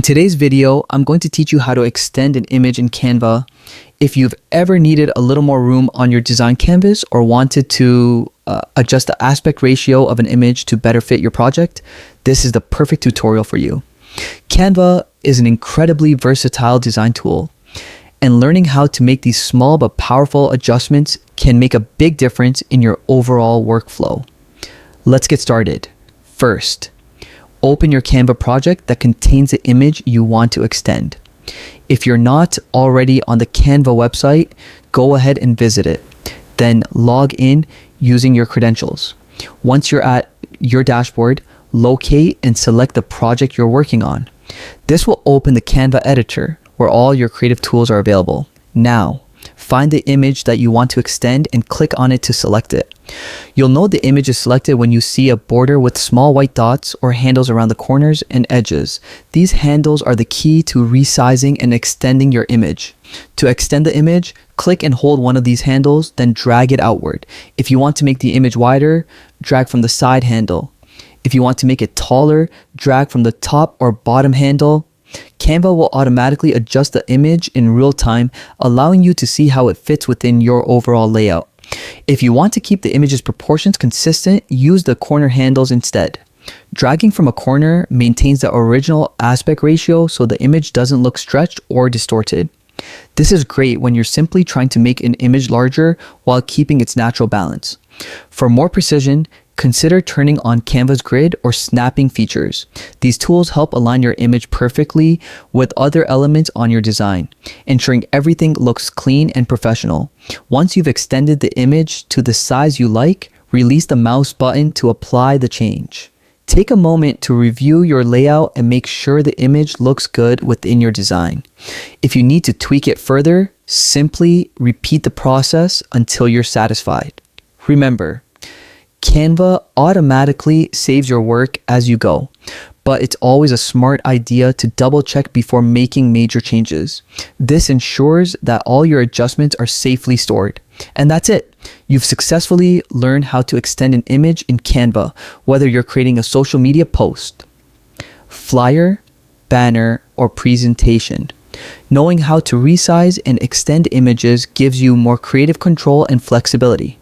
Today's video, I'm going to teach you how to extend an image in Canva. If you've ever needed a little more room on your design canvas or wanted to adjust the aspect ratio of an image to better fit your project, this is the perfect tutorial for you. Canva is an incredibly versatile design tool, and learning how to make these small but powerful adjustments can make a big difference in your overall workflow. Let's get started. First, open your Canva project that contains the image you want to extend. If you're not already on the Canva website, go ahead and visit it. Then log in using your credentials. Once you're at your dashboard, locate and select the project you're working on. This will open the Canva editor where all your creative tools are available. Now, find the image that you want to extend and click on it to select it. You'll know the image is selected when you see a border with small white dots or handles around the corners and edges. These handles are the key to resizing and extending your image. To extend the image, click and hold one of these handles, then drag it outward. If you want to make the image wider, drag from the side handle. If you want to make it taller, drag from the top or bottom handle. Canva will automatically adjust the image in real time, allowing you to see how it fits within your overall layout. If you want to keep the image's proportions consistent, use the corner handles instead. Dragging from a corner maintains the original aspect ratio so the image doesn't look stretched or distorted. This is great when you're simply trying to make an image larger while keeping its natural balance. For more precision, consider turning on Canva's grid or snapping features. These tools help align your image perfectly with other elements on your design, ensuring everything looks clean and professional. Once you've extended the image to the size you like, release the mouse button to apply the change. Take a moment to review your layout and make sure the image looks good within your design. If you need to tweak it further, simply repeat the process until you're satisfied. Remember, Canva automatically saves your work as you go, but it's always a smart idea to double check before making major changes. This ensures that all your adjustments are safely stored. And that's it. You've successfully learned how to extend an image in Canva, whether you're creating a social media post, flyer, banner, or presentation. Knowing how to resize and extend images gives you more creative control and flexibility.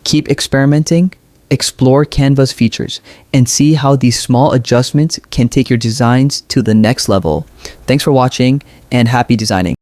Keep experimenting, explore Canva's features, and see how these small adjustments can take your designs to the next level. Thanks for watching and happy designing.